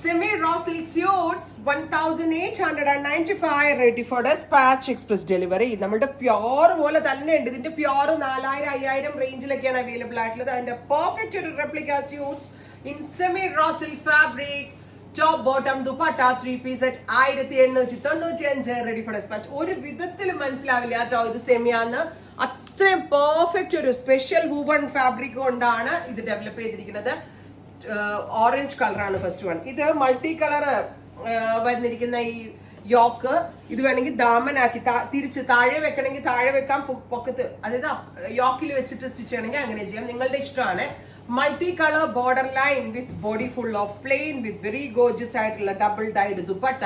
Semi raw silk suits 1895 ready for dispatch express delivery. നമ്മുടെ pure പോലെ തന്നെ ഉണ്ട്. ഇതിന്റെ പ്യോർ 4000-5000 റേഞ്ചിലൊക്കെയാണ് അവൈലബിൾ ആയിട്ടുള്ളത്. അതിന്റെ പെർഫെക്റ്റ് ഒരു replica suits in semi raw silk fabric, top bottom dupatta 3-piece set 1895 ready for dispatch. ഒരു വിധത്തിൽ മനസ്സിലാവില്ല കേട്ടോ ഇത് സെമിയാന്ന്. അത്രയും പെർഫെക്റ്റ് ഒരു സ്പെഷ്യൽ വൂവൺ ഫാബ്രിക് കൊണ്ടാണ് ഇത് ഡെവലപ്പ് ചെയ്തിരിക്കുന്നത്. ഓറഞ്ച് കളറാണ് ഫസ്റ്റ് വൺ. ഇത് മൾട്ടി കളർ വന്നിരിക്കുന്ന ഈ യോക്ക് ഇത് വേണമെങ്കിൽ ദാമനാക്കി തിരിച്ച് താഴെ വെക്കണമെങ്കിൽ താഴെ വെക്കാം, പൊക്കത്ത് അതായത് യോക്കിൽ വെച്ചിട്ട് സ്റ്റിച്ച് ചെയ്യണമെങ്കിൽ അങ്ങനെ ചെയ്യാം, നിങ്ങളുടെ ഇഷ്ടമാണ്. Multi colour border line with body full of plain with very gorgeous ആയിട്ടുള്ള double dyed dupatta,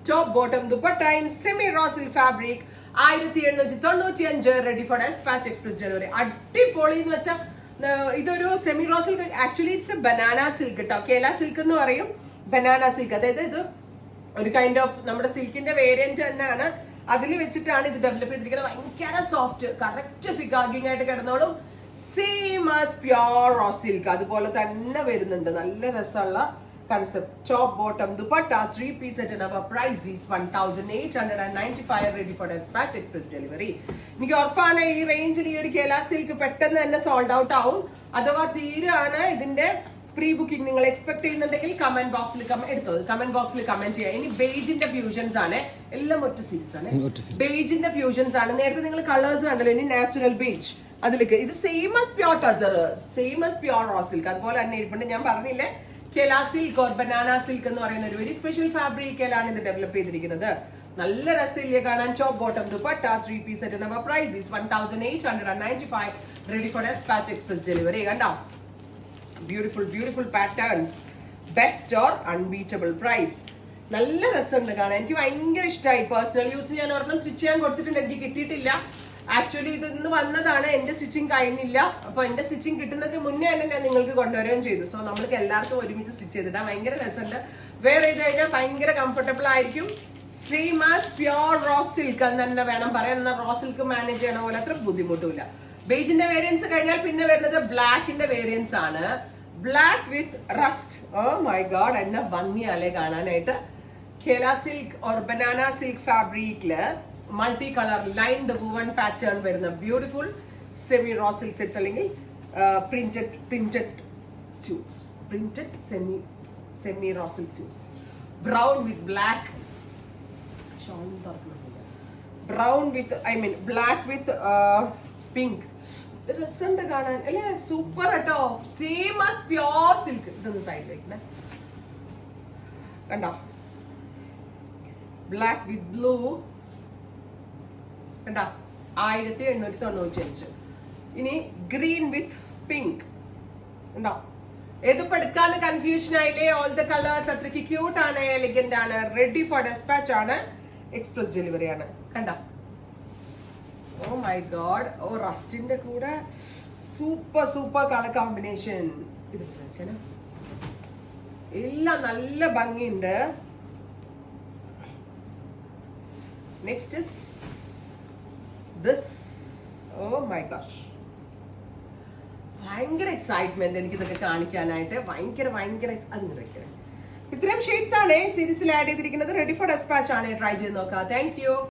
top bottom dupatta in semi raw silk fabric 1895 ready for dispatch express delivery. അടിപൊളി എന്ന് വെച്ചാൽ ഇതൊരു semi raw silk, actually it's banana silk കേട്ടോ. കേല silk എന്ന് പറയും, banana silk. അതായത് ഇത് ഒരു കൈൻഡ് ഓഫ് നമ്മുടെ സിൽക്കിന്റെ വേരിയന്റ് തന്നെയാണ്. അതിൽ വെച്ചിട്ടാണ് ഇത് ഡെവലപ്പ് ചെയ്തിരിക്കുന്നത്. ഭയങ്കര സോഫ്റ്റ്, കറക്റ്റ് ഫിഗാഗിങ് ആയിട്ട് കിടന്നോളും. Same as pure raw silk അതുപോലെ തന്നെ വരുന്നുണ്ട്. നല്ല രസമുള്ള concept. Top bottom dupatta 3-piece set and our price is 1895 ready for dispatch express delivery. എനിക്ക് ഉറപ്പാണ് ഈ റേഞ്ചിൽ ഈ ഒരു കേല സിൽക്ക് പെട്ടെന്ന് തന്നെ സോൾഡ് ഔട്ട് ആവും. അഥവാ തീരാണ് ഇതിന്റെ പ്രീ ബുക്കിംഗ് നിങ്ങൾ എക്സ്പെക്ട് ചെയ്യുന്നുണ്ടെങ്കിൽ കമന്റ് ബോക്സിൽ കമന്റ് ബോക്സിൽ കമന്റ് ചെയ്യാം. ഇനി ബേജിന്റെ ഫ്യൂഷൻസ് ആണ്, എല്ലാം ഒറ്റ സീരീസ് ആണ്. ബേജിന്റെ ഫ്യൂഷൻസ് ആണ്. നേരത്തെ നിങ്ങൾ കളേഴ്സ് കണ്ടല്ലോ, ഇനി നാച്ചുറൽ ബേജ് അതിലേക്ക്. ഇത് same as pure tussar, same as pure raw silk അതുപോലെ തന്നെ ഇരിപ്പുണ്ട്. ഞാൻ പറഞ്ഞില്ലേ കേല സിൽക്ക് ഓർ ബനാന സിൽക്ക് എന്ന് പറയുന്ന ഒരു വെരി സ്പെഷ്യൽ ഫാബ്രിക്കിലാണ് ഇത് ഡെവലപ്പ് ചെയ്തിരിക്കുന്നത്. നല്ല രസമില്ലേ കാണാൻ. Top bottom dupatta 3-piece set and our price is 1895 ready for dispatch express delivery. കണ്ടോ, beautiful beautiful patterns, best or unbeatable price. നല്ല രസമുണ്ട് കാണാൻ. എനിക്ക് ഭയങ്കര ഇഷ്ടമായി. പേഴ്സണൽ യൂസ് ഞാൻ ഒരെണ്ണം സ്റ്റിച്ച് ചെയ്യാൻ കൊടുത്തിട്ടുണ്ട്, എനിക്ക് കിട്ടിയിട്ടില്ല. ആക്ച്വലി ഇത് ഇന്ന് വന്നതാണ്, എന്റെ സ്റ്റിച്ചിങ് കഴിഞ്ഞില്ല. അപ്പൊ എന്റെ സ്റ്റിച്ചിങ് കിട്ടുന്നതിന് മുന്നേ തന്നെ ഞാൻ നിങ്ങൾക്ക് കൊണ്ടുവരികയും ചെയ്തു. സോ നമ്മൾക്ക് എല്ലാവർക്കും ഒരുമിച്ച് സ്റ്റിച്ച് ചെയ്തിട്ടാ. ഭയങ്കര രസമുണ്ട്. വേറെ ചെയ്ത് കഴിഞ്ഞാൽ ഭയങ്കര കംഫർട്ടബിൾ ആയിരിക്കും. Same as pure raw silk എന്ന് തന്നെ വേണം പറയാൻ. റോ സിൽക്ക് മാനേജ് ചെയ്യണ പോലെ അത്ര ബുദ്ധിമുട്ടില്ല. ബേജിന്റെ വേരിയൻസ് കഴിഞ്ഞാൽ പിന്നെ വരുന്നത് ബ്ലാക്കിന്റെ വേരിയൻസ് ആണ്. Black with rust. Oh my God, എന്നെ ഭംഗിയാലേ കാണാനായിട്ട്. കേല സിൽക്ക് ഓർ ബനാന സിൽക്ക് ഫാബ്രിക്കില് multi colour lined woven pattern വരുന്ന beautiful semi raw silk sets അല്ലെങ്കിൽ printed suits, printed semi raw silk suits. Brown with black, brown with black with pink. രസമുണ്ട് കാണാൻ അല്ലേ, സൂപ്പർ കേട്ടോ. Same as pure silk. ഇതൊന്ന് side വെക്കണേ, കണ്ടോ. Black with blue കണ്ടോ, 1895. ഇനി ഗ്രീൻ വിത്ത് പിങ്ക് ഉണ്ടോ. ഏതിപ്പോ എടുക്കാന്ന് കൺഫ്യൂഷൻ ആയില്ലേ. ഓൾ ദ കളേഴ്സ് അത്രയ്ക്ക് ക്യൂട്ട് ആണ്, എലിഗന്റ് ആണ്, റെഡി ഫോർ ഡിസ്പാച്ച് ആണ്, എക്സ്പ്രസ് ഡെലിവറി ആണ്. കണ്ടോ, ഓ മൈ ഗോഡ്. ഓ റസ്റ്റിന്റെ കൂടെ സൂപ്പർ സൂപ്പർ കളർ കോമ്പിനേഷൻ. ഇത് എല്ലാം നല്ല ഭംഗിയുണ്ട്. Next is this. oh my gosh, ഭയങ്കര എക്സൈറ്റ്മെന്റ് എനിക്ക് ഇതൊക്കെ കാണിക്കാനായിട്ട്. ഭയങ്കര ഇത്രയും ഷെയ്ഡ്സ് ആണ് സീരീസിൽ ആഡ് ചെയ്തിരിക്കുന്നത്. റെഡി ഫോർ ഡിസ്പാച്ച് ആണ്. ട്രൈ ചെയ്ത് നോക്കാം. Thank you.